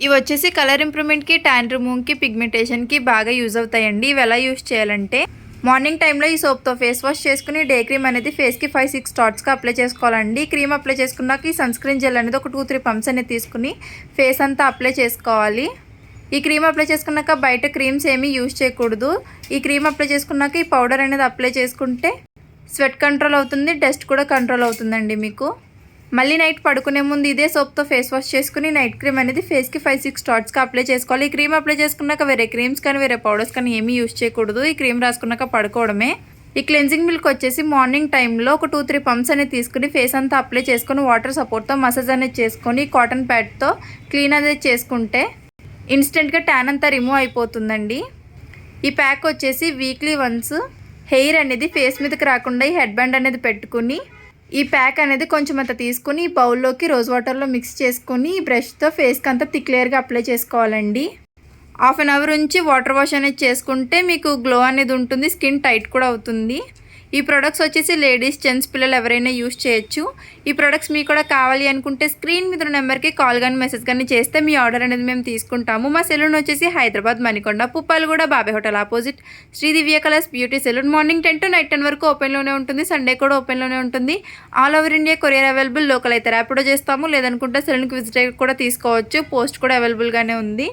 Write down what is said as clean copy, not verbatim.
ఇవి వచ్చేసి colour ఇంప్రూవ్మెంట్కి, tan రిమూవ్కి, పిగ్మెంటేషన్కి బాగా యూజ్ అవుతాయండి. ఇవి ఎలా యూజ్ చేయాలంటే మార్నింగ్ టైంలో ఈ సోప్తో ఫేస్ వాష్ చేసుకుని డే క్రీమ్ అనేది ఫేస్కి 5-6 డాట్స్గా అప్లై చేసుకోవాలండి. క్రీమ్ అప్లై చేసుకున్నాక ఈ సన్ స్క్రీన్ జెల్ అనేది ఒక 2-3 పంప్స్ అనేది తీసుకుని ఫేస్ అంతా అప్లై చేసుకోవాలి. ఈ క్రీమ్ అప్లై చేసుకున్నాక బయట క్రీమ్స్ ఏమీ యూజ్ చేయకూడదు. ఈ క్రీమ్ అప్లై చేసుకున్నాక ఈ పౌడర్ అనేది అప్లై చేసుకుంటే స్వెట్ కంట్రోల్ అవుతుంది, డస్ట్ కూడా కంట్రోల్ అవుతుందండి మీకు. మళ్ళీ నైట్ పడుకునే ముందు ఇదే సోప్తో ఫేస్ వాష్ చేసుకుని నైట్ క్రీమ్ అనేది ఫేస్కి 5-6 డాట్స్గా అప్లై చేసుకోవాలి. ఈ క్రీమ్ అప్లై చేసుకున్నాక వేరే క్రీమ్స్ కానీ వేరే పౌడర్స్ కానీ ఏమీ యూజ్ చేయకూడదు. ఈ క్రీమ్ రాసుకున్నాక పడుకోవడమే. ఈ క్లెన్జింగ్ మిల్క్ వచ్చేసి మార్నింగ్ టైంలో ఒక 2-3 పంప్స్ అనేది తీసుకుని ఫేస్ అంతా అప్లై చేసుకుని వాటర్ సపోర్ట్తో మసాజ్ అనేది చేసుకొని కాటన్ ప్యాడ్తో క్లీన్ అనేది చేసుకుంటే ఇన్స్టెంట్గా ట్యాన్ అంతా రిమూవ్ అయిపోతుందండి. ఈ ప్యాక్ వచ్చేసి వీక్లీ వన్స్ హెయిర్ అనేది ఫేస్ మీదకి రాకుండా ఈ హెడ్ బ్యాండ్ అనేది పెట్టుకుని ఈ ప్యాక్ అనేది కొంచెం అంత తీసుకుని బౌల్లోకి రోజ్ వాటర్లో మిక్స్ చేసుకుని బ్రష్తో ఫేస్కి అంతా క్లియర్గా అప్లై చేసుకోవాలండి. హాఫ్ అన్ అవర్ నుంచి వాటర్ వాష్ అనేది చేసుకుంటే మీకు గ్లో అనేది ఉంటుంది, స్కిన్ టైట్ కూడా అవుతుంది. ఈ ప్రొడక్ట్స్ వచ్చేసి లేడీస్, జెంట్స్, పిల్లలు ఎవరైనా యూజ్ చేయొచ్చు. ఈ ప్రొడక్ట్స్ మీకు కూడా కావాలి అనుకుంటే స్క్రీన్ మీద ఉన్న నెంబర్కి కాల్ కానీ మెసేజ్ కానీ చేస్తే మీ ఆర్డర్ అనేది మేము తీసుకుంటాము. మా సెలూన్ వచ్చేసి Hyderabad Manikonda, Puppalaguda, Babai hotel opposite Shri Divya colours beauty salon. Morning 10 to night 10 వరకు ఓపెన్లోనే ఉంటుంది. సండే కూడా ఓపెన్లోనే ఉంటుంది. All over India courier available. Local అయితే ర్యాపిడో చేస్తాము, లేదనుకుంటే సెలూన్కి విజిట్ కూడా తీసుకోవచ్చు. పోస్ట్ కూడా అవైలబుల్గానే ఉంది.